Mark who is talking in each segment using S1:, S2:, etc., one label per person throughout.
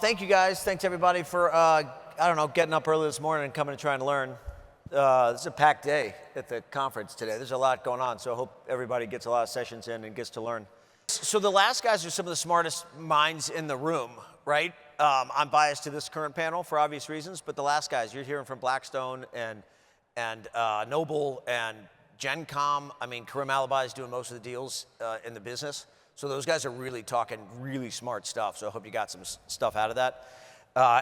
S1: Thank you guys. Thanks everybody for, getting up early this morning and coming and trying to learn. This is a packed day at the conference today. There's a lot going on, so I hope everybody gets a lot of sessions in and gets to learn. So the last guys are some of the smartest minds in the room, right? I'm biased to this current panel for obvious reasons, but the last guys, you're hearing from Blackstone and Noble and GenCom. I mean, Karim Alibi is doing most of the deals in the business. So those guys are really talking really smart stuff. So I hope you got some stuff out of that.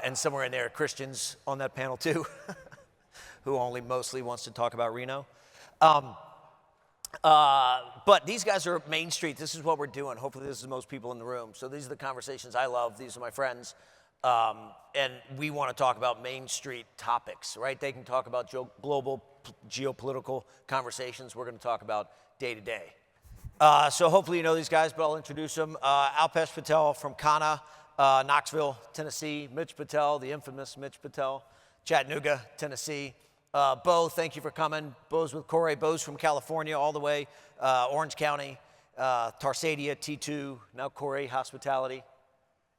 S1: And somewhere in there, Christian's on that panel too, who only mostly wants to talk about Reno. But these guys are Main Street. This is what we're doing. Hopefully this is most people in the room. So these are the conversations I love. These are my friends. And we want to talk about Main Street topics, right? They can talk about global geopolitical conversations. We're going to talk about day to day. So hopefully you know these guys, but I'll introduce them. Alpesh Patel from Kana, Knoxville, Tennessee. Mitch Patel, the infamous Mitch Patel, Chattanooga, Tennessee. Bo, thank you for coming. Bo's with Corey. Bo's from California all the way, Orange County, Tarsadia, T2, now Corey Hospitality,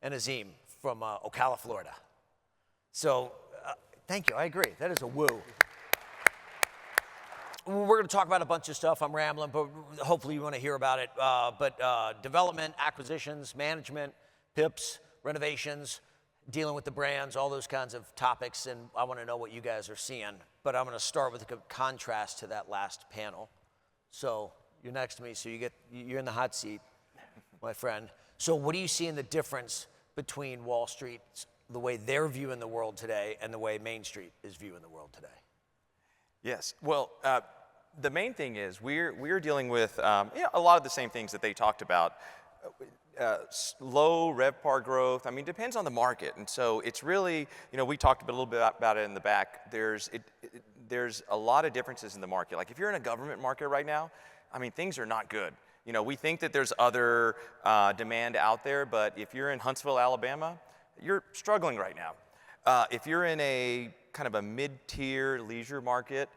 S1: and Azim from Ocala, Florida. So thank you. I agree. That is a woo. We're going to talk about a bunch of stuff. I'm rambling, but hopefully you want to hear about it. But development, acquisitions, management, PIPs, renovations, dealing with the brands, all those kinds of topics, and I want to know what you guys are seeing. But I'm going to start with a contrast to that last panel. So you're next to me, so you're in the hot seat, my friend. So what do you see in the difference between Wall Street, the way they're viewing the world today, and the way Main Street is viewing the world today?
S2: Yes. Well, the main thing is we're dealing with a lot of the same things that they talked about. Low RevPAR growth. I mean, depends on the market, and so it's really, we talked a little bit about it in the back. There's a lot of differences in the market. Like if you're in a government market right now, I mean, things are not good. We think that there's other demand out there, but if you're in Huntsville, Alabama, you're struggling right now. If you're in a kind of a mid-tier leisure market,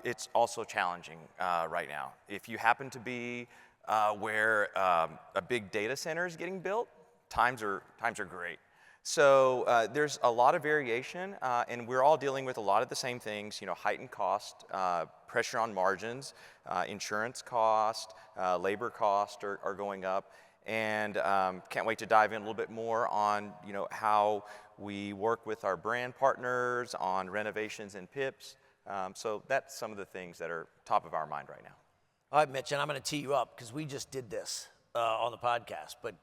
S2: it's also challenging right now. If you happen to be where a big data center is getting built, times are great. So there's a lot of variation, and we're all dealing with a lot of the same things. Heightened cost, pressure on margins, insurance cost, labor cost are going up, and can't wait to dive in a little bit more on how we work with our brand partners on renovations and PIPs. So that's some of the things that are top of our mind right now.
S1: All right, Mitch, and I'm going to tee you up because we just did this on the podcast, but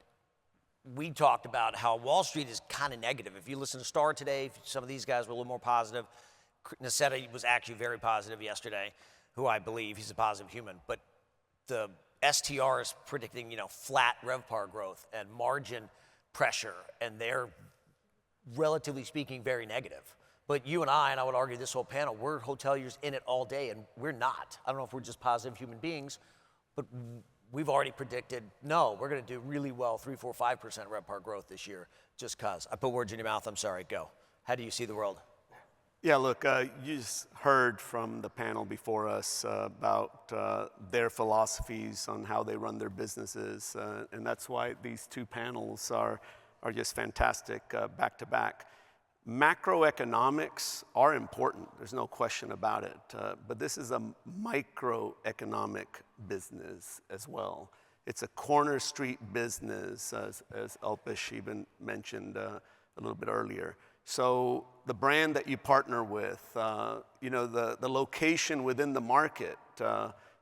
S1: we talked about how Wall Street is kind of negative. If you listen to Star today, some of these guys were a little more positive. Nacetta was actually very positive yesterday, who I believe he's a positive human, but the STR is predicting, flat RevPAR growth and margin pressure, and they're, relatively speaking, very negative. But you and I would argue this whole panel, we're hoteliers in it all day, and we're not. I don't know if we're just positive human beings, but we've already predicted, no, we're going to do really well, 3%, 4%, 5% RevPAR growth this year, just because. I put words in your mouth, I'm sorry, go. How do you see the world?
S3: Yeah, look, you just heard from the panel before us about their philosophies on how they run their businesses, and that's why these two panels are just fantastic back to back. Macroeconomics are important, there's no question about it, but this is a microeconomic business as well. It's a corner street business, as Alpesh even mentioned a little bit earlier. So the brand that you partner with, the location within the market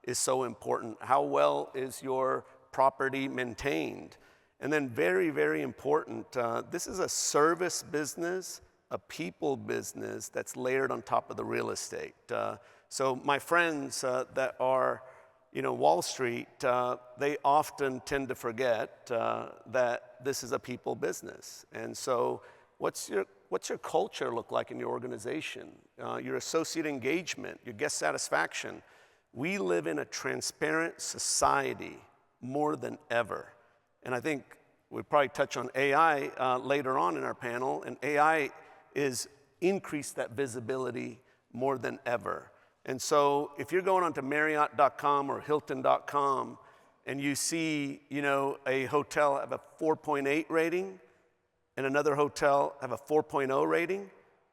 S3: is so important. How well is your property maintained? And then very, very important, this is a service business, a people business that's layered on top of the real estate. So my friends that are, Wall Street, they often tend to forget that this is a people business. And so what's your culture look like in your organization? Your associate engagement, your guest satisfaction. We live in a transparent society more than ever. And I think we'll probably touch on AI later on in our panel, and AI is increased that visibility more than ever. And so if you're going onto Marriott.com or Hilton.com and you see, a hotel have a 4.8 rating, and another hotel have a 4.0 rating,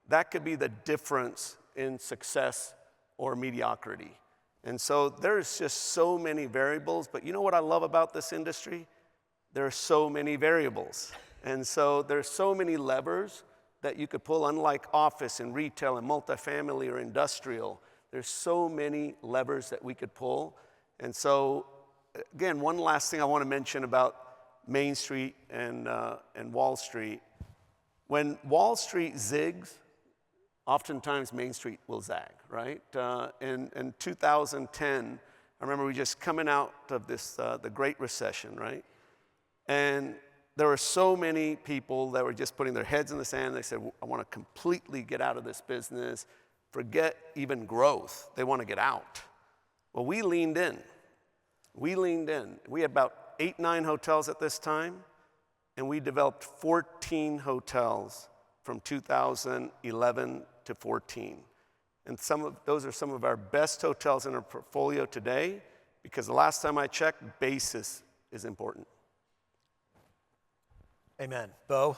S3: that could be the difference in success or mediocrity. And so there's just so many variables, but you know what I love about this industry? There are so many variables. And so there's so many levers that you could pull, unlike office and retail and multifamily or industrial. There's so many levers that we could pull. And so, again, one last thing I want to mention about Main Street and Wall Street. When Wall Street zigs, oftentimes Main Street will zag, right? In 2010, I remember we just coming out of this, the Great Recession, right? And there were so many people that were just putting their heads in the sand. They said, I want to completely get out of this business, forget even growth. They want to get out. Well, we leaned in. We leaned in. We had about 8, 9 hotels at this time, and we developed 14 hotels from 2011 to 14. And those are some of our best hotels in our portfolio today, because the last time I checked, basis is important.
S1: Amen. Bo?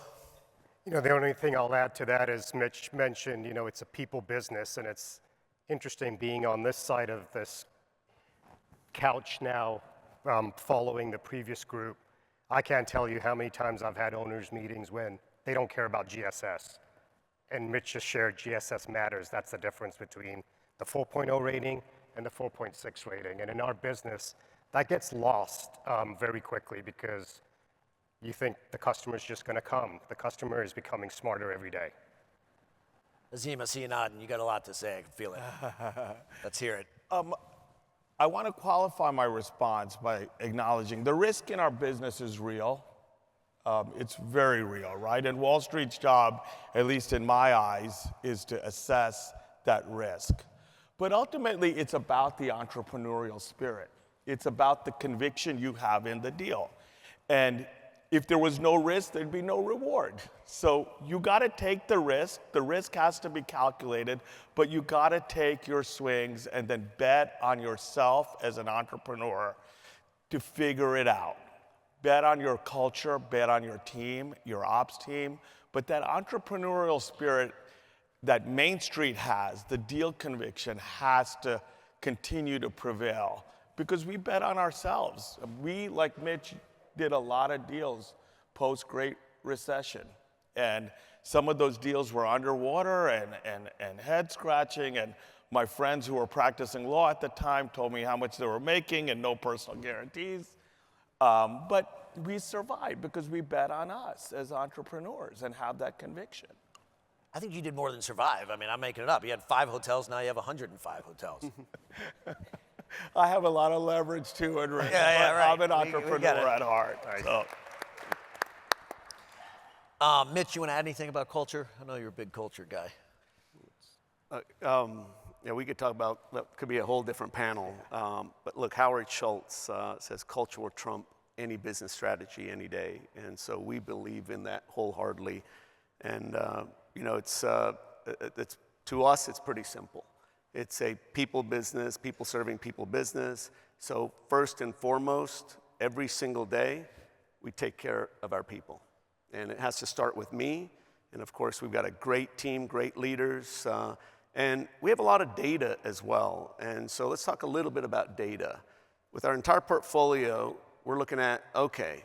S4: You know, the only thing I'll add to that is Mitch mentioned, you know, it's a people business, and it's interesting being on this side of this couch now, following the previous group. I can't tell you how many times I've had owners' meetings when they don't care about GSS. And Mitch just shared GSS matters. That's the difference between the 4.0 rating and the 4.6 rating. And in our business, that gets lost very quickly because you think the customer's just going to come. The customer is becoming smarter every day.
S1: Azim, I see you nodding. You got a lot to say. I can feel it. Let's hear it.
S5: I want to qualify my response by acknowledging the risk in our business is real. It's very real, right? And Wall Street's job, at least in my eyes, is to assess that risk. But ultimately, it's about the entrepreneurial spirit. It's about the conviction you have in the deal. And if there was no risk, there'd be no reward. So you got to take the risk. The risk has to be calculated, but you got to take your swings and then bet on yourself as an entrepreneur to figure it out. Bet on your culture, bet on your team, your ops team, but that entrepreneurial spirit that Main Street has, the deal conviction, has to continue to prevail because we bet on ourselves. We, like Mitch, did a lot of deals post-Great Recession. And some of those deals were underwater and head-scratching, and my friends who were practicing law at the time told me how much they were making and no personal guarantees. But we survived because we bet on us as entrepreneurs and have that conviction.
S1: I think you did more than survive. I mean, I'm making it up. You had 5 hotels, now you have 105 hotels.
S5: I have a lot of leverage too, Enrique.
S1: Yeah, right.
S5: I'm an
S1: We
S5: entrepreneur
S1: get it.
S5: at heart. So.
S1: Mitch, you want to add anything about culture? I know you're a big culture guy.
S3: Yeah, we could talk about, that could be a whole different panel. But look, Howard Schultz says culture will trump any business strategy any day. And so we believe in that wholeheartedly. And, you know, it's to us, it's pretty simple. It's a people business, people serving people business. So first and foremost, every single day, we take care of our people. And it has to start with me. And of course, we've got a great team, great leaders. And we have a lot of data as well. And so let's talk a little bit about data. With our entire portfolio, we're looking at, okay,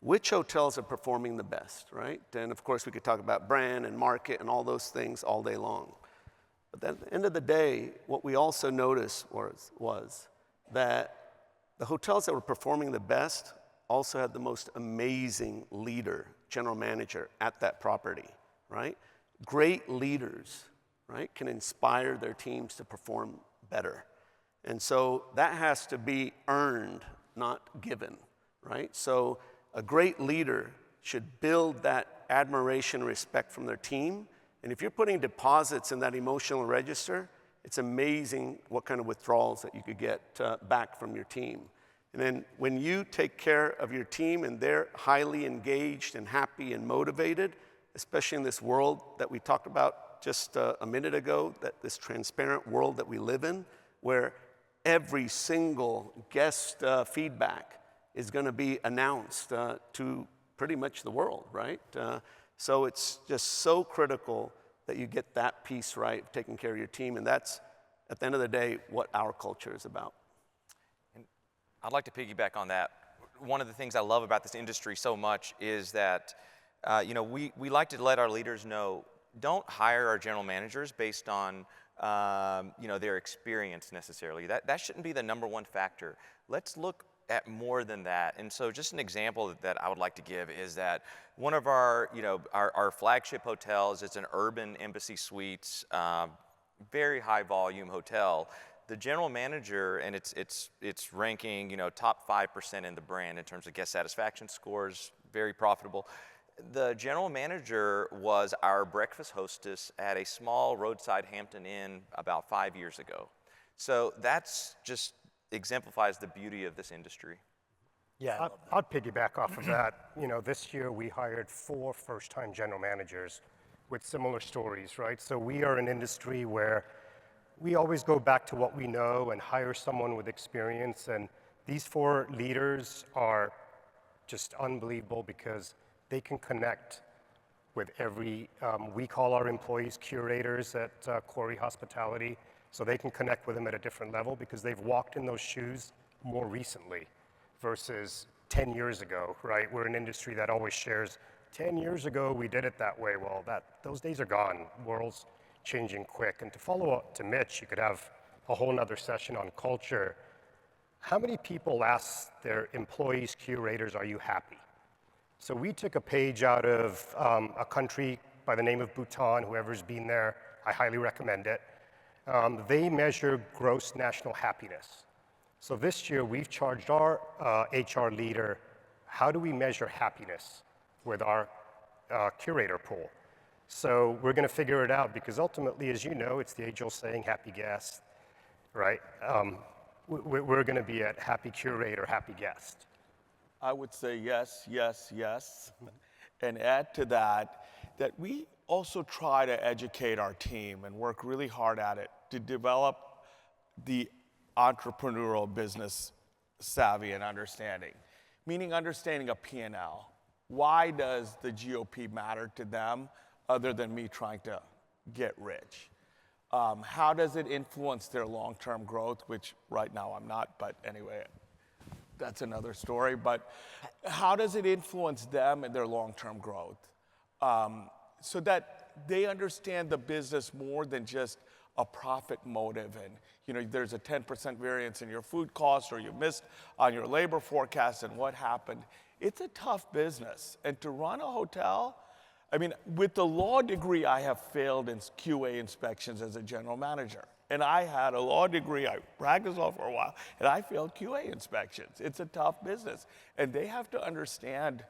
S3: which hotels are performing the best, right? And of course, we could talk about brand and market and all those things all day long. But at the end of the day, what we also noticed was that the hotels that were performing the best also had the most amazing leader, general manager at that property, right? Great leaders, right, can inspire their teams to perform better. And so that has to be earned, not given, right? So a great leader should build that admiration and respect from their team. And if you're putting deposits in that emotional register, it's amazing what kind of withdrawals that you could get back from your team. And then when you take care of your team and they're highly engaged and happy and motivated, especially in this world that we talked about just a minute ago, that this transparent world that we live in, where every single guest feedback is going to be announced to pretty much the world, right? So it's just so critical that you get that piece right, taking care of your team. And that's, at the end of the day, what our culture is about.
S2: I'd like to piggyback on that. One of the things I love about this industry so much is that, we like to let our leaders know, don't hire our general managers based on, their experience necessarily. That shouldn't be the number one factor. Let's look at more than that. And so just an example that I would like to give is that one of our flagship hotels, it's an urban Embassy Suites, very high volume hotel. The general manager, and it's ranking, top 5% in the brand in terms of guest satisfaction scores, very profitable. The general manager was our breakfast hostess at a small roadside Hampton Inn about 5 years ago. So that's just exemplifies the beauty of this industry.
S1: Yeah, I love that.
S4: I'd piggyback off of that. This year we hired 4 first-time general managers with similar stories, right? So we are an industry where we always go back to what we know and hire someone with experience. And these 4 leaders are just unbelievable because they can connect with every, we call our employees curators at Quarry Hospitality, so they can connect with them at a different level because they've walked in those shoes more recently versus 10 years ago, right? We're an industry that always shares, 10 years ago we did it that way. Well, those days are gone. World's changing quick. And to follow up to Mitch, you could have a whole nother session on culture. How many people ask their employees, curators, are you happy? So we took a page out of a country by the name of Bhutan. Whoever's been there, I highly recommend it. They measure gross national happiness. So this year we've charged our HR leader, how do we measure happiness with our curator pool? So we're going to figure it out because ultimately, as you know, it's the age-old saying, happy guest, right? We're going to be at happy curator, happy guest.
S5: I would say yes, yes, yes. And add to that we also try to educate our team and work really hard at it to develop the entrepreneurial business savvy and understanding, meaning understanding a P&L. Why does the GOP matter to them other than me trying to get rich? How does it influence their long-term growth, which right now I'm not, but anyway, that's another story. But how does it influence them and their long-term growth? So that they understand the business more than just a profit motive. And there's a 10% variance in your food costs or you missed on your labor forecast and what happened. It's a tough business. And to run a hotel, with the law degree, I have failed in QA inspections as a general manager. And I had a law degree, I practiced law for a while, and I failed QA inspections. It's a tough business. And they have to understand,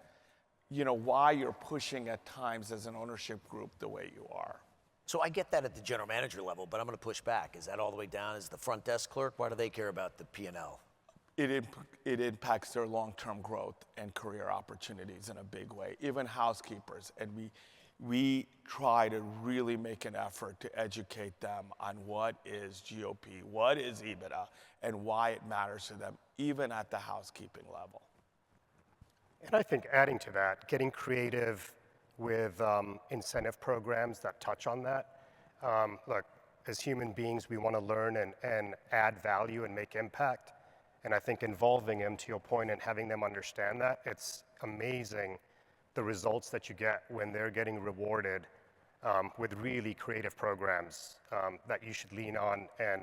S5: why you're pushing at times as an ownership group the way you are.
S1: So I get that at the general manager level, but I'm going to push back. Is that all the way down as the front desk clerk? Why do they care about the P&L?
S5: It impacts their long-term growth and career opportunities in a big way, even housekeepers. And we try to really make an effort to educate them on what is GOP, what is EBITDA, and why it matters to them, even at the housekeeping level.
S4: And I think adding to that, getting creative with incentive programs that touch on that. Look, as human beings, we want to learn and add value and make impact. And I think involving them, to your point, and having them understand that, it's amazing the results that you get when they're getting rewarded with really creative programs that you should lean on and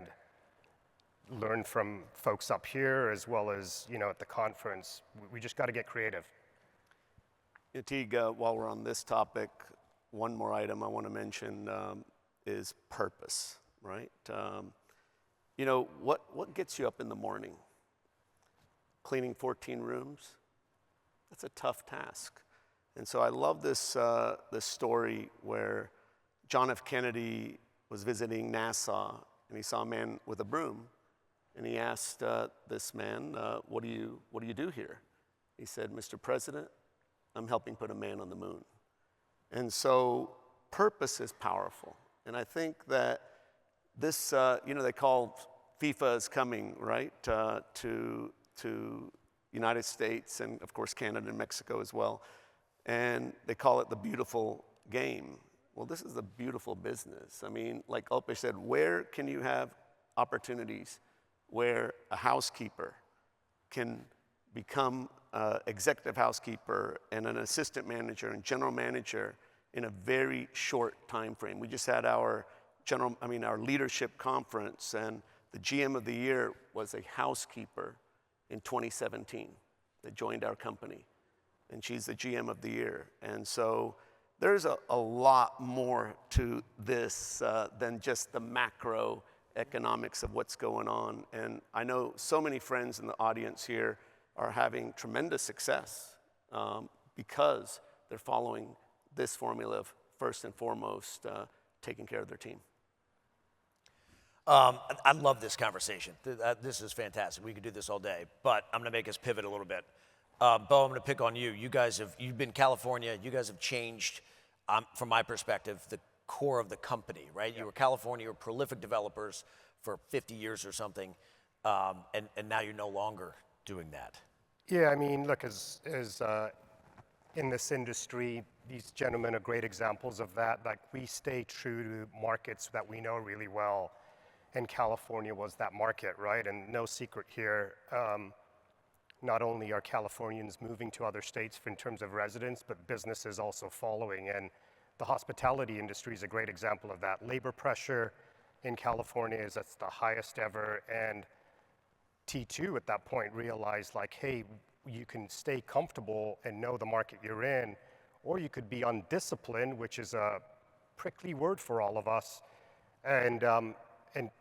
S4: learn from folks up here as well as at the conference. We just got to get creative.
S3: Yatig, while we're on this topic, one more item I want to mention is purpose, right? What gets you up in the morning? Cleaning 14 rooms? That's a tough task. And so I love this story where John F. Kennedy was visiting NASA and he saw a man with a broom and he asked this man, what do you do here? He said, Mr. President, I'm helping put a man on the moon. And so purpose is powerful. And I think that this, they call FIFA is coming, right, to United States and of course Canada and Mexico as well. and they call it the beautiful game. Well, this is a beautiful business. I mean, like Alpesh said, where can you have opportunities where a housekeeper can become executive housekeeper and an assistant manager and general manager in a very short time frame? We just had our leadership conference, and the GM of the year was a housekeeper in 2017 that joined our company, and she's the GM of the year. And so there's a lot more to this than just the macro economics of what's going on. And I know so many friends in the audience here are having tremendous success because they're following this formula of first and foremost taking care of their team.
S1: I love this conversation. This is fantastic. We could do this all day, but I'm going to make us pivot a little bit. Bo, I'm going to pick on you. You've been California. You guys have changed, from my perspective, the core of the company, right? Yeah. You were California, you were prolific developers for 50 years or something, and now you're no longer doing that.
S4: Yeah, I mean, look, as in this industry, these gentlemen are great examples of that. Like, we stay true to markets that we know really well, and California was that market, right? And no secret here, not only are Californians moving to other states in terms of residents, but businesses also following. And the hospitality industry is a great example of that. Labor pressure in California is at the highest ever, and T2 at that point realized, like, hey, you can stay comfortable and know the market you're in, or you could be undisciplined, which is a prickly word for all of us, and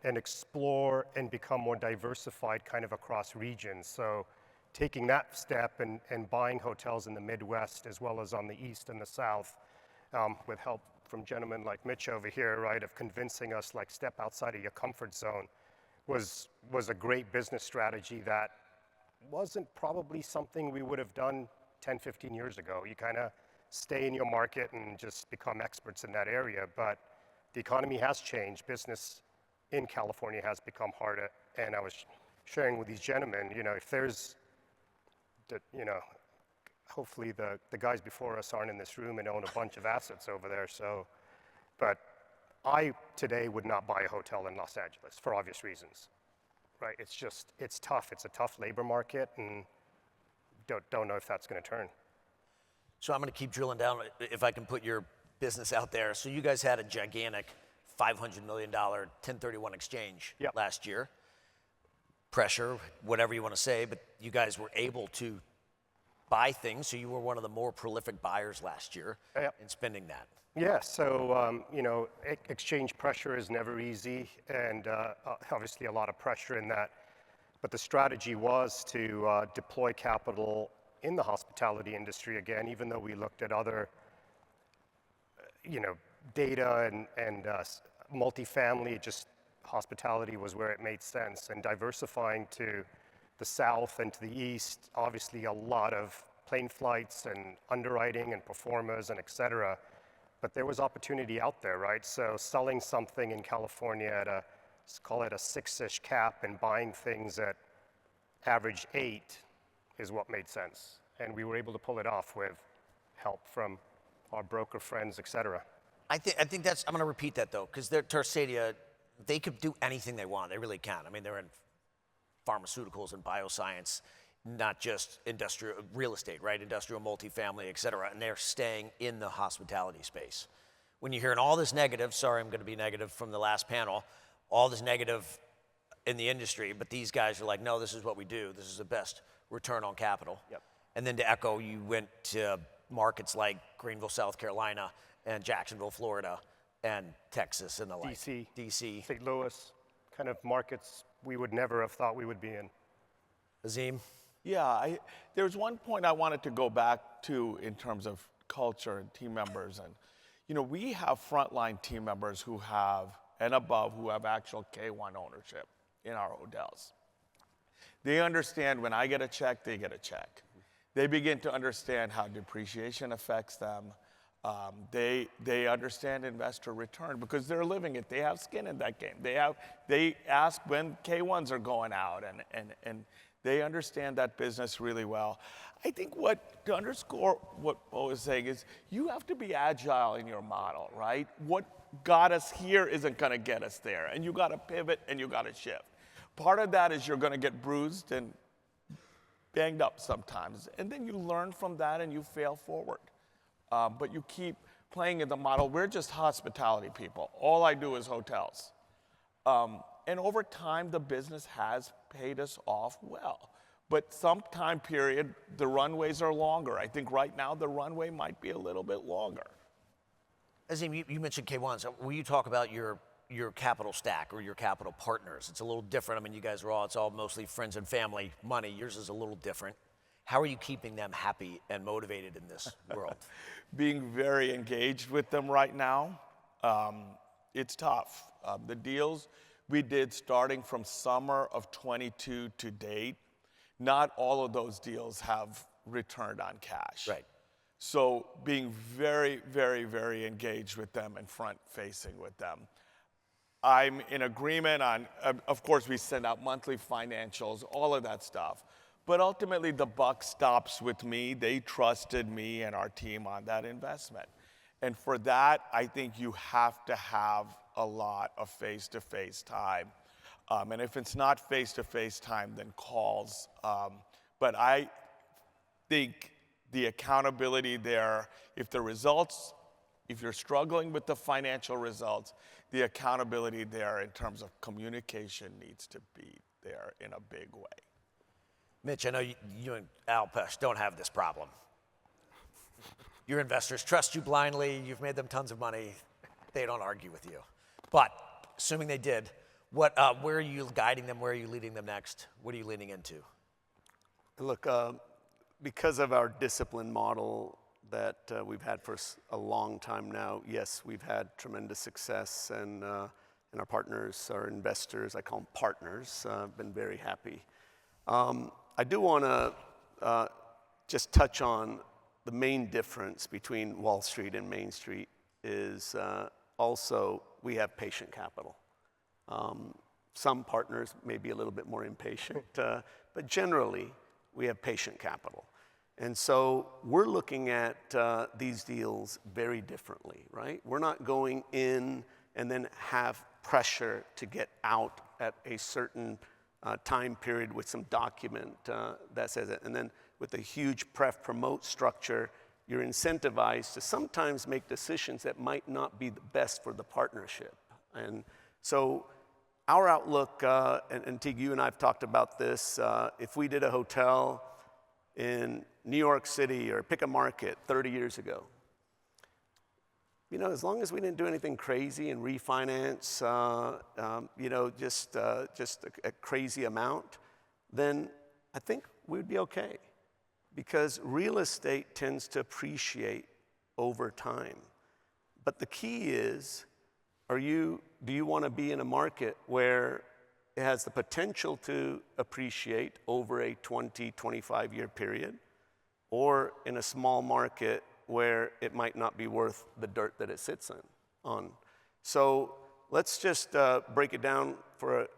S4: explore and become more diversified kind of across regions. So taking that step and buying hotels in the Midwest as well as on the East and the South, with help from gentlemen like Mitch over here, right, of convincing us, like, step outside of your comfort zone, was a great business strategy that wasn't probably something we would have done 10, 15 years ago. You kind of stay in your market and just become experts in that area. But the economy has changed. Business in California has become harder. And I was sharing with these gentlemen, if there's, hopefully the guys before us aren't in this room and own a bunch of assets over there. So, but I today would not buy a hotel in Los Angeles for obvious reasons, right? It's tough. It's a tough labor market, and don't know if that's going to turn.
S1: So I'm going to keep drilling down, if I can put your business out there. So you guys had a gigantic $500 million 1031 exchange last year. Pressure, whatever you want to say, but you guys were able to buy things, so you were one of the more prolific buyers last year in spending that.
S4: Yeah, so, exchange pressure is never easy, and obviously a lot of pressure in that. But the strategy was to deploy capital in the hospitality industry again, even though we looked at other, data and multifamily, just hospitality was where it made sense. And diversifying to the south and to the east, obviously a lot of plane flights and underwriting and performers and et cetera. But there was opportunity out there, right? So selling something in California at let's call it a 6-ish cap, and buying things at average 8 is what made sense. And we were able to pull it off with help from our broker friends, et cetera.
S1: I think that's, I'm going to repeat that though, because Tarsadia, they could do anything they want. They really can. I mean, they're in pharmaceuticals and bioscience, not just industrial real estate, right? Industrial multifamily, et cetera. And they're staying in the hospitality space. When you're hearing all this negative, sorry, I'm going to be negative from the last panel, all this negative in the industry, but these guys are like, no, this is what we do. This is the best return on capital. Yep. And then to echo, you went to markets like Greenville, South Carolina, and Jacksonville, Florida, and Texas, and the like. DC.
S4: St. Louis, kind of markets we would never have thought we would be in.
S1: Azim?
S5: Yeah, there's one point I wanted to go back to in terms of culture and team members. And, we have frontline team members who have, and above, who have actual K1 ownership in our hotels. They understand when I get a check, they get a check. They begin to understand how depreciation affects them. They understand investor return because they're living it. They have skin in that game. They ask when K1s are going out, and They understand that business really well. I think to underscore what Bo is saying is you have to be agile in your model, right? What got us here isn't gonna get us there, and you gotta pivot and you gotta shift. Part of that is you're gonna get bruised and banged up sometimes, and then you learn from that and you fail forward. But you keep playing in the model. We're just hospitality people. All I do is hotels. And over time, the business has paid us off well. But some time period, the runways are longer. I think right now the runway might be a little bit longer.
S1: Azim, you mentioned K1. So will you talk about your capital stack or your capital partners? It's a little different. I mean, you guys it's all mostly friends and family money. Yours is a little different. How are you keeping them happy and motivated in this world?
S5: Being very engaged with them right now. It's tough. The deals we did starting from summer of 22 to date, not all of those deals have returned on cash.
S1: Right.
S5: So being very, very, very engaged with them and front-facing with them. I'm in agreement on, of course, we send out monthly financials, all of that stuff. But ultimately, the buck stops with me. They trusted me and our team on that investment. And for that, I think you have to have a lot of face-to-face time. And if it's not face-to-face time, then calls. But I think the accountability there, if you're struggling with the financial results, the accountability there in terms of communication needs to be there in a big way.
S1: Mitch, I know you and Al Pesh don't have this problem. Your investors trust you blindly. You've made them tons of money. They don't argue with you. But assuming they did, where are you guiding them? Where are you leading them next? What are you leaning into?
S3: Look, because of our discipline model that we've had for a long time now, yes, we've had tremendous success, and our partners, our investors, I call them partners, been very happy. I do want to just touch on the main difference between Wall Street and Main Street is also we have patient capital. Some partners may be a little bit more impatient, but generally we have patient capital. And so we're looking at these deals very differently, right? We're not going in and then have pressure to get out at a certain time period with some document that says it. And then with a huge promote structure, you're incentivized to sometimes make decisions that might not be the best for the partnership. And so our outlook, and Teague, you and I have talked about this, if we did a hotel in New York City or pick a market 30 years ago, you know, as long as we didn't do anything crazy and refinance, you know, just a crazy amount, then I think we'd be okay. Because real estate tends to appreciate over time. But the key is, do you want to be in a market where it has the potential to appreciate over a 20, 25-year period, or in a small market where it might not be worth the dirt that it sits on? So let's just break it down for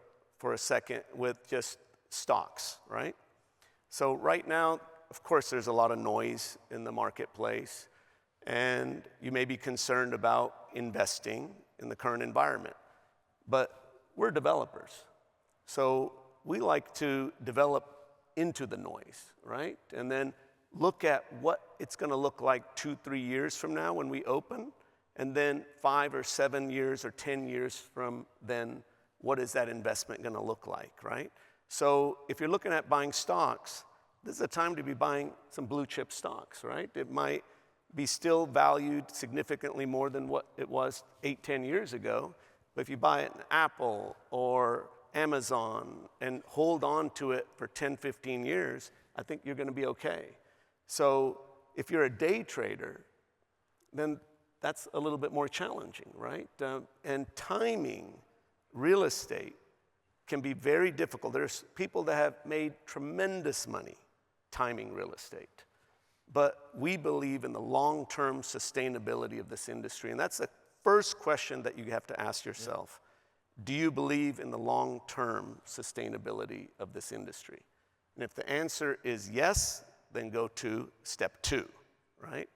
S3: a second with just stocks, right? So right now, of course, there's a lot of noise in the marketplace, and you may be concerned about investing in the current environment. But we're developers, so we like to develop into the noise, right? And then look at what it's going to look like 2-3 years from now when we open, and then 5 or 7 years or 10 years from then, what is that investment going to look like, right? So if you're looking at buying stocks, this is a time to be buying some blue chip stocks, right? It might be still valued significantly more than what it was 8-10 years ago, but if you buy it in Apple or Amazon and hold on to it for 10-15 years, I think you're going to be okay. So if you're a day trader, then that's a little bit more challenging, right? And timing real estate can be very difficult. There's people that have made tremendous money timing real estate. But we believe in the long-term sustainability of this industry. And that's the first question that you have to ask yourself. Do you believe in the long-term sustainability of this industry? And if the answer is yes, then go to step 2, right?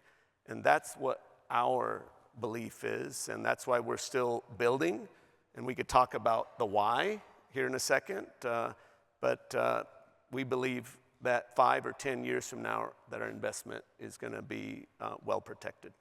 S3: And that's what our belief is, and that's why we're still building. And we could talk about the why here in a second, but we believe that 5 or 10 years from now, that our investment is going to be well protected.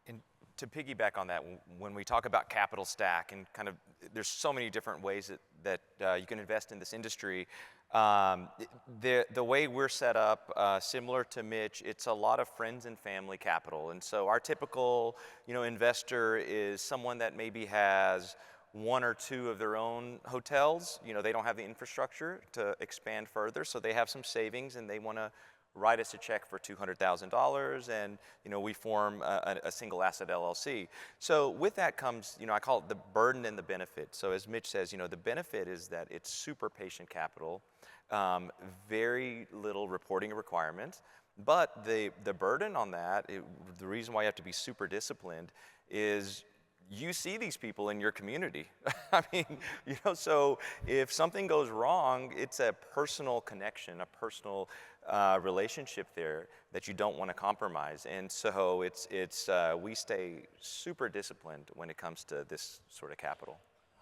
S2: And to piggyback on that, when we talk about capital stack and kind of, there's so many different ways that you can invest in this industry. The way we're set up, similar to Mitch, it's a lot of friends and family capital. And so our typical, investor is someone that maybe has 1 or 2 of their own hotels. They don't have the infrastructure to expand further, so they have some savings and they want to write us a check for $200,000, and we form a single asset LLC. So with that comes, I call it the burden and the benefit. So as Mitch says, the benefit is that it's super patient capital, very little reporting requirements, but the burden on that, the reason why you have to be super disciplined is you see these people in your community. I mean, so if something goes wrong, it's a personal connection, a personal relationship there that you don't want to compromise. And so we stay super disciplined when it comes to this sort of capital.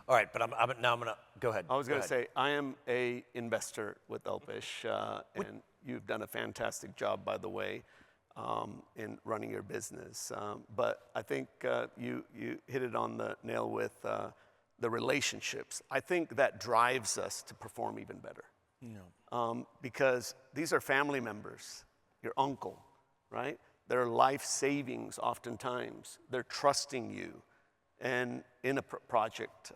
S1: All right, but now I'm going to go ahead.
S3: I was going to say, I am a investor with Elpish, and you've done a fantastic job, by the way, in running your business. But I think you hit it on the nail with the relationships. I think that drives us to perform even better. Because these are family members, your uncle, right? They're life savings oftentimes. They're trusting you and in a project.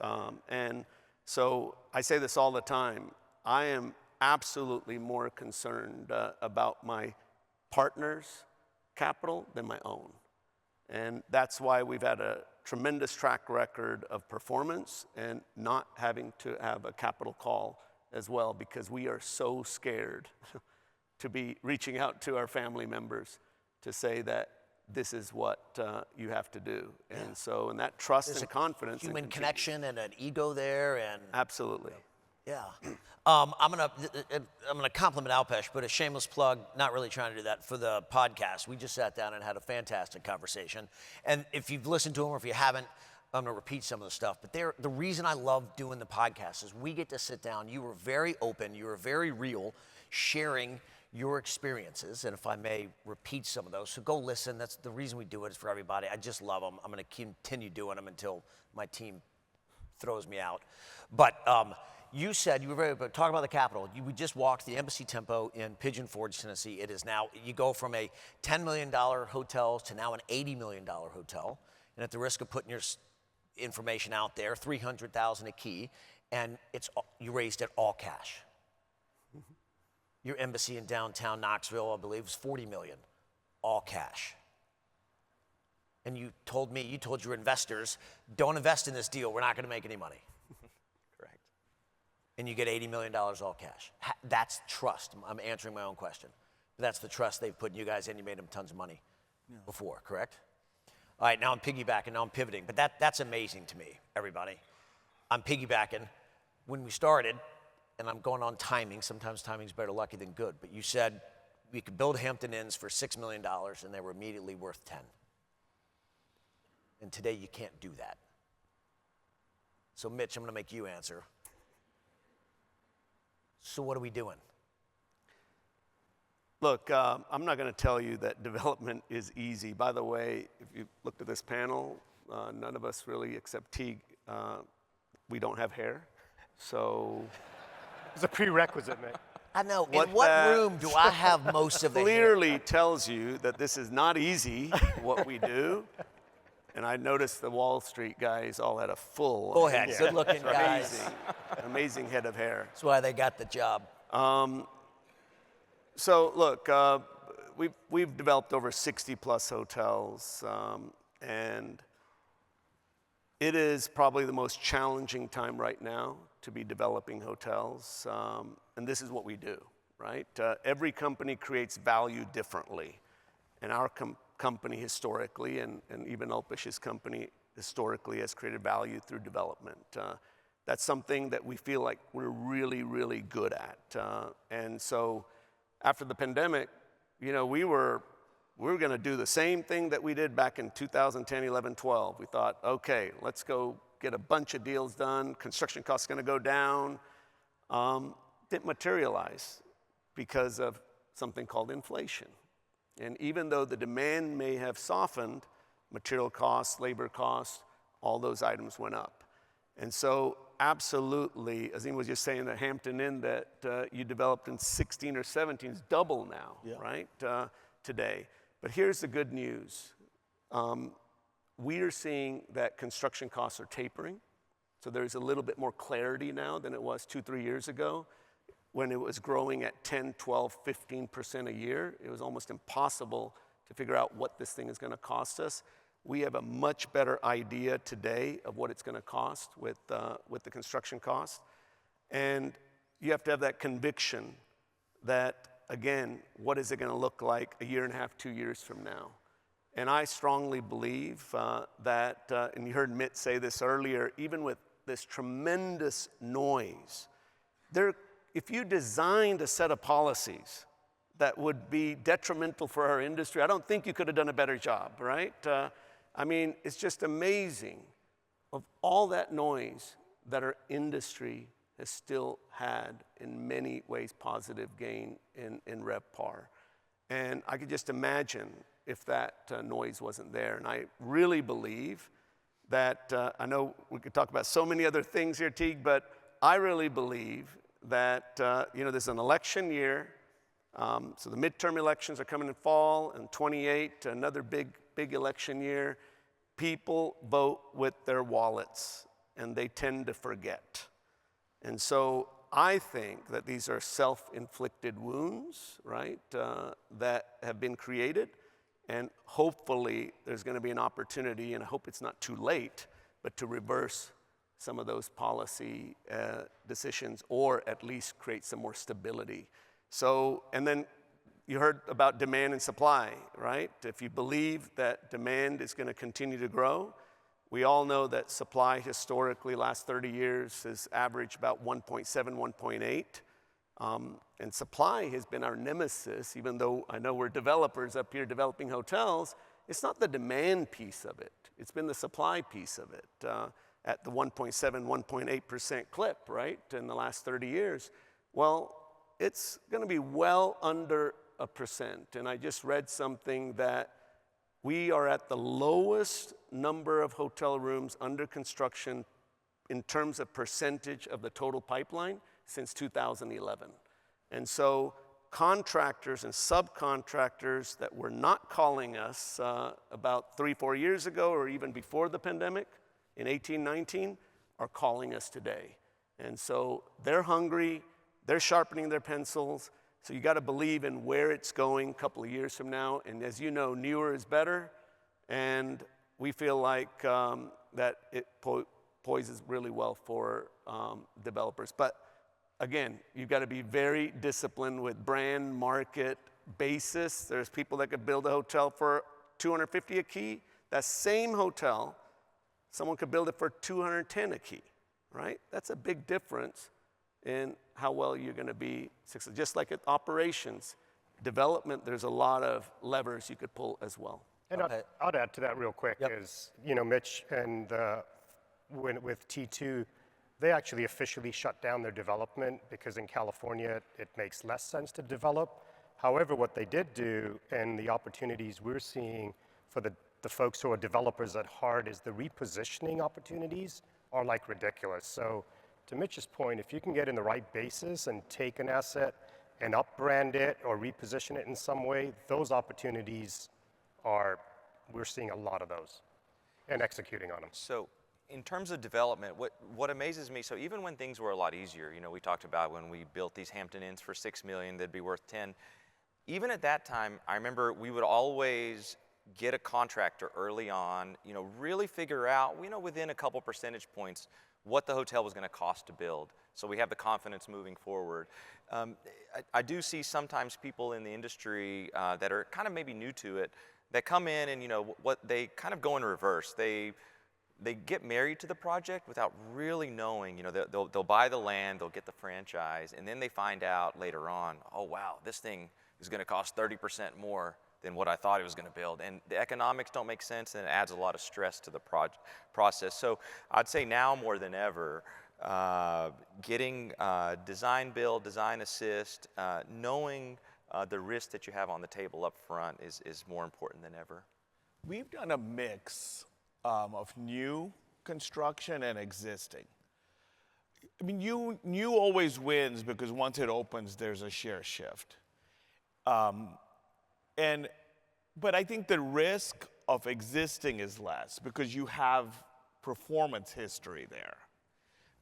S3: And so I say this all the time. I am absolutely more concerned about my partner's capital than my own. And that's why we've had a tremendous track record of performance and not having to have a capital call as well, because we are so scared to be reaching out to our family members to say that this is what you have to do. And so, and that trust and confidence.
S1: Human connection and an ego there, and
S3: absolutely.
S1: Yeah. I'm gonna compliment Alpesh, but a shameless plug, not really trying to do that, for the podcast. We just sat down and had a fantastic conversation. And if you've listened to him or if you haven't, I'm gonna repeat some of the stuff. But the reason I love doing the podcast is we get to sit down. You were very open, you were very real, sharing your experiences. And if I may repeat some of those, so go listen. That's the reason we do it, is for everybody. I just love them. I'm gonna continue doing them until my team throws me out. But you said, you were very, but talk about the capital. We just walked the Embassy Tempo in Pigeon Forge, Tennessee. It is now, you go from a $10 million hotel to now an $80 million hotel. And at the risk of putting your information out there, $300,000 a key, and you raised it all cash. Mm-hmm. Your embassy in downtown Knoxville, I believe, was $40 million, all cash. And you told your investors, don't invest in this deal. We're not going to make any money. And you get $80 million all cash. That's trust. I'm answering my own question. That's the trust they've put in you guys, and you made them tons of money before, correct? All right, now I'm piggybacking, now I'm pivoting. But that's amazing to me, everybody. I'm piggybacking. When we started, and I'm going on timing, sometimes timing's better lucky than good, but you said we could build Hampton Inns for $6 million, and they were immediately worth 10. And today you can't do that. So Mitch, I'm gonna make you answer. So what are we doing?
S3: Look, I'm not going to tell you that development is easy. By the way, if you looked at this panel, none of us really, except Teague, we don't have hair. So
S4: It's a prerequisite, man.
S1: I know. In what room do I have most of the hair?
S3: Clearly tells you that this is not easy, what we do. And I noticed the Wall Street guys all had a full.
S1: Go ahead, good-looking guys.
S3: Amazing head of hair.
S1: That's why they got the job.
S3: So look, we've developed over 60 plus hotels, and it is probably the most challenging time right now to be developing hotels. And this is what we do, right? Every company creates value differently, and our company historically, and even Elpish's company historically, has created value through development. That's something that we feel like we're really, really good at. And so after the pandemic, you know, we were going to do the same thing that we did back in 2010, 11, 12. We thought, okay, let's go get a bunch of deals done. Construction costs going to go down. Didn't materialize because of something called inflation. And even though the demand may have softened, material costs, labor costs, all those items went up. And so absolutely, Azim was just saying that Hampton Inn that you developed in 16 or 17 is double now, right, today. But here's the good news. We are seeing that construction costs are tapering. So there's a little bit more clarity now than it was 2-3 years ago when it was growing at 10, 12, 15% a year. It was almost impossible to figure out what this thing is going to cost us. We have a much better idea today of what it's going to cost with the construction cost. And you have to have that conviction that, again, what is it going to look like a year and a half, 2 years from now? And I strongly believe that, and you heard Mitt say this earlier, even with this tremendous noise, if you designed a set of policies that would be detrimental for our industry, I don't think you could have done a better job, right? I mean, it's just amazing of all that noise that our industry has still had in many ways positive gain in RevPAR. And I could just imagine if that noise wasn't there. And I really believe that, I know we could talk about so many other things here, Teague, but I really believe that, you know, there's an election year. So the midterm elections are coming in fall, and 28, another big election year. People vote with their wallets, and they tend to forget. And so I think that these are self-inflicted wounds, right, that have been created. And hopefully there's going to be an opportunity, and I hope it's not too late, but to reverse some of those policy decisions, or at least create some more stability. So, and then you heard about demand and supply, right? If you believe that demand is going to continue to grow, we all know that supply historically last 30 years has averaged about 1.7, 1.8. And supply has been our nemesis, even though I know we're developers up here developing hotels. It's not the demand piece of it. It's been the supply piece of it at the 1.7, 1.8% clip, right, in the last 30 years. Well, it's going to be well under 1%. And I just read something that we are at the lowest number of hotel rooms under construction in terms of percentage of the total pipeline since 2011. And so contractors and subcontractors that were not calling us about 3-4 years ago, or even before the pandemic in 18-19, are calling us today. And so they're hungry, they're sharpening their pencils. So you got to believe in where it's going a couple of years from now. And as you know, newer is better. And we feel like that it poises really well for developers. But again, you've got to be very disciplined with brand, market, basis. There's people that could build a hotel for $250 a key. That same hotel, someone could build it for $210 a key, right? That's a big difference in how well you're going to be successful. Just like at operations, development, there's a lot of levers you could pull as well.
S4: And I'd add to that real quick is, you know, Mitch and with T2, they actually officially shut down their development because in California, it makes less sense to develop. However, what they did do and the opportunities we're seeing for the folks who are developers at heart is the repositioning opportunities are like ridiculous. So to Mitch's point, if you can get in the right basis and take an asset and up-brand it or reposition it in some way, those opportunities we're seeing a lot of those and executing on them.
S2: So in terms of development, what amazes me, so even when things were a lot easier, you know, we talked about when we built these Hampton Inns for $6 million, they'd be worth 10. Even at that time, I remember we would always get a contractor early on, you know, really figure out, you know, within a couple percentage points, what the hotel was going to cost to build. So we have the confidence moving forward. I do see sometimes people in the industry that are kind of maybe new to it that come in and, you know, what they kind of go in reverse. They they get married to the project without really knowing, they'll buy the land, they'll get the franchise, and then they find out later on, oh wow, this thing is going to cost 30% more than what I thought it was going to build. And the economics don't make sense, and it adds a lot of stress to the process. So I'd say now more than ever, getting design build, design assist, knowing the risk that you have on the table up front is more important than ever.
S5: We've done a mix of new construction and existing. I mean, new always wins because once it opens, there's a share shift. But I think the risk of existing is less because you have performance history there.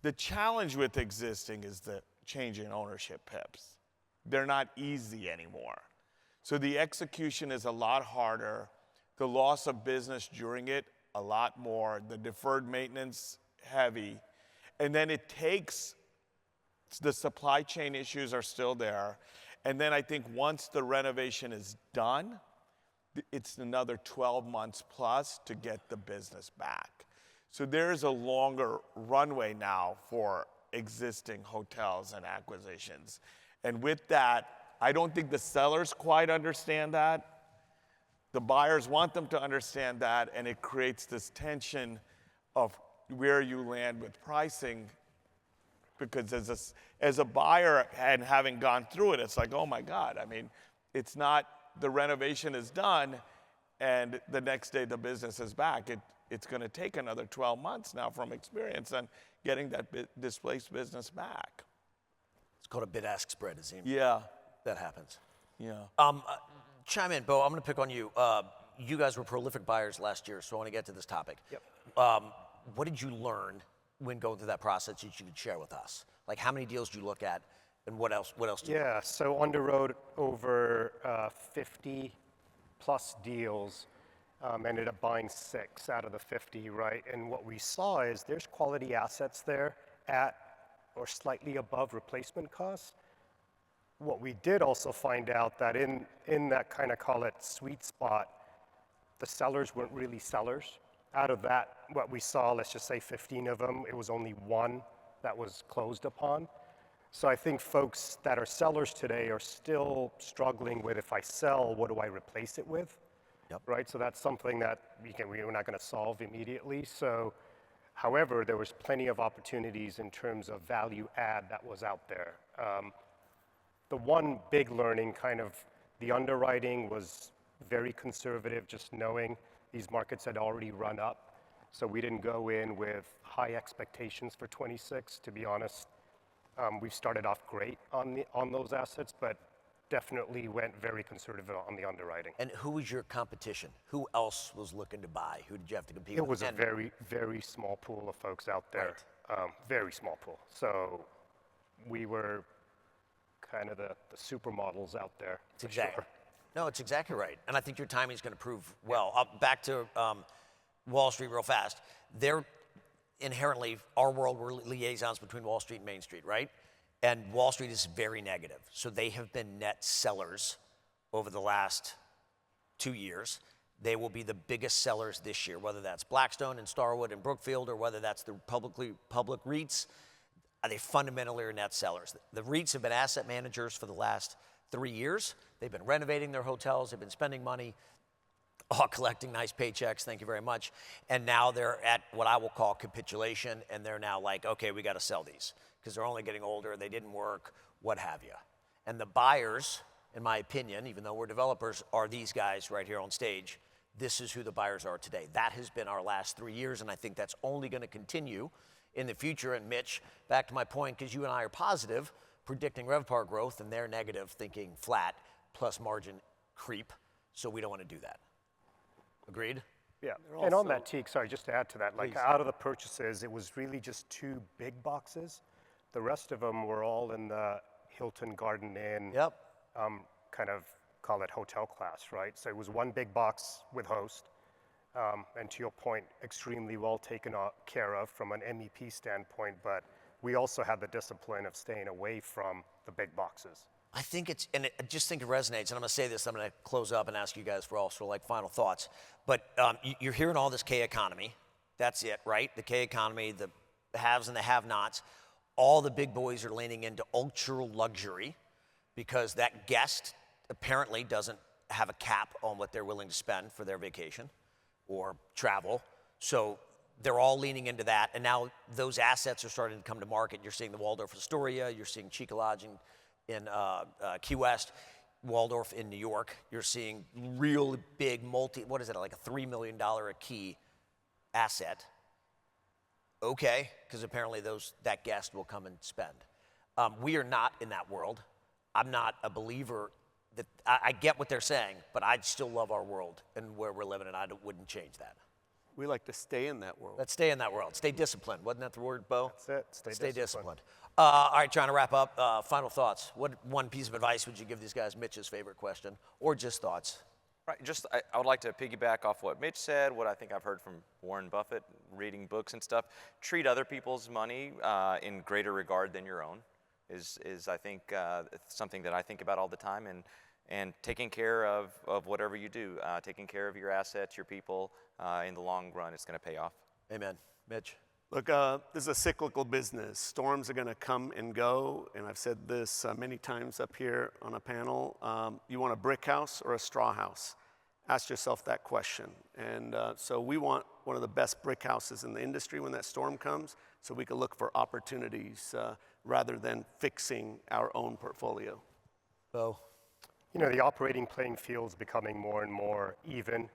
S5: The challenge with existing is the change in ownership PIPs. They're not easy anymore. So the execution is a lot harder. The loss of business during it, a lot more. The deferred maintenance, heavy. And then it takes, the supply chain issues are still there. And then I think once the renovation is done, it's another 12 months plus to get the business back. So there's a longer runway now for existing hotels and acquisitions. And with that, I don't think the sellers quite understand that. The buyers want them to understand that, and it creates this tension of where you land with pricing. Because as a buyer and having gone through it, it's like, oh my God, I mean, it's not the renovation is done and the next day the business is back. It's going to take another 12 months now from experience on getting that displaced business back.
S1: It's called a bid-ask spread, Azim.
S5: Yeah.
S1: That happens.
S5: Yeah.
S1: Chime in, Bo. I'm going to pick on you. You guys were prolific buyers last year, so I want to get to this topic.
S4: Yep.
S1: What did you learn when going through that process that you could share with us? Like, how many deals did you look at, and what else did you learn?
S4: Yeah, so underwrote over 50 plus deals, ended up buying 6 out of the 50, right? And what we saw is there's quality assets there at or slightly above replacement costs. What we did also find out that in that kind of, call it sweet spot, the sellers weren't really sellers. Out of that, what we saw, let's just say 15 of them, it was only 1 that was closed upon. So I think folks that are sellers today are still struggling with, if I sell, what do I replace it with?
S1: Yep.
S4: Right, so that's something that we're not going to solve immediately. So, however, there was plenty of opportunities in terms of value add that was out there. The one big learning, kind of the underwriting was very conservative, just knowing these markets had already run up. So we didn't go in with high expectations for 26, to be honest. We've started off great on those assets, but definitely went very conservative on the underwriting.
S1: And who was your competition? Who else was looking to buy? Who did you have to compete with?
S4: It was a very, very small pool of folks out there.
S1: Right.
S4: Very small pool. So we were kind of the supermodels out there. For
S1: Exactly.
S4: sure.
S1: No, it's exactly right. And I think your timing is going to prove well. Back to Wall Street real fast. They're inherently, our world, we're liaisons between Wall Street and Main Street, right? And Wall Street is very negative. So they have been net sellers over the last 2 years. They will be the biggest sellers this year, whether that's Blackstone and Starwood and Brookfield, or whether that's the public REITs. They fundamentally are net sellers. The REITs have been asset managers for the last 3 years. They've been renovating their hotels. They've been spending money, all collecting nice paychecks. Thank you very much. And now they're at what I will call capitulation, and they're now like, okay, we got to sell these because they're only getting older. They didn't work, what have you. And the buyers, in my opinion, even though we're developers, are these guys right here on stage. This is who the buyers are today. That has been our last 3 years, and I think that's only going to continue in the future. And Mitch, back to my point, because you and I are positive, predicting RevPAR growth, and they're negative, thinking flat plus margin creep. So we don't want to do that. Agreed?
S4: Yeah, and on that, Teague, sorry, just to add to that, like out of the purchases, it was really just 2 big boxes. The rest of them were all in the Hilton Garden Inn,
S1: Yep.
S4: kind of call it hotel class, right? So it was 1 big box with host, and to your point, extremely well taken care of from an MEP standpoint, but we also had the discipline of staying away from the big boxes.
S1: I think I just think it resonates, and I'm going to say this, I'm going to close up and ask you guys for also like final thoughts. But you're hearing all this K economy, That's it, right? The K economy, the haves and the have-nots. All the big boys are leaning into ultra luxury because that guest apparently doesn't have a cap on what they're willing to spend for their vacation or travel. So they're all leaning into that. And now those assets are starting to come to market. You're seeing the Waldorf Astoria. You're seeing Chica Lodging in Key West. Waldorf in New York. You're seeing real big what is it, like a $3 million a key asset. Okay, because apparently that guest will come and spend. We are not in that world. I'm not a believer that, I get what they're saying, but I still love our world and where we're living, and I wouldn't change that.
S3: We like to stay in that world.
S1: Let's stay in that world. Stay disciplined. Wasn't that the word, Bo?
S4: That's it. Stay disciplined.
S1: All right, trying to wrap up. Final thoughts. What one piece of advice would you give these guys? Mitch's favorite question, or just thoughts?
S2: Right, I would like to piggyback off what Mitch said, what I think I've heard from Warren Buffett, reading books and stuff. Treat other people's money in greater regard than your own is I think something that I think about all the time, and taking care of whatever you do, taking care of your assets, your people, in the long run, it's going to pay off.
S1: Amen. Mitch?
S3: Look, this is a cyclical business. Storms are going to come and go, and I've said this many times up here on a panel. You want a brick house or a straw house? Ask yourself that question. And so we want one of the best brick houses in the industry when that storm comes, so we can look for opportunities rather than fixing our own portfolio.
S1: Bo?
S4: You know, the operating playing field's becoming more and more even.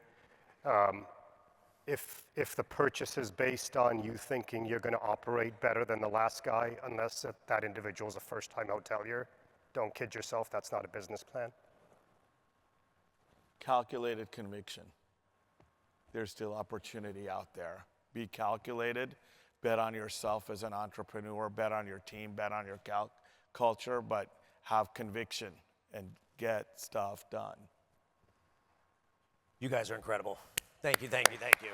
S4: If the purchase is based on you thinking you're going to operate better than the last guy, unless that individual's a first-time hotelier, don't kid yourself, that's not a business plan.
S5: Calculated conviction. There's still opportunity out there. Be calculated. Bet on yourself as an entrepreneur. Bet on your team. Bet on your culture. But have conviction and get stuff done.
S1: You guys are incredible. Thank you, thank you, thank you.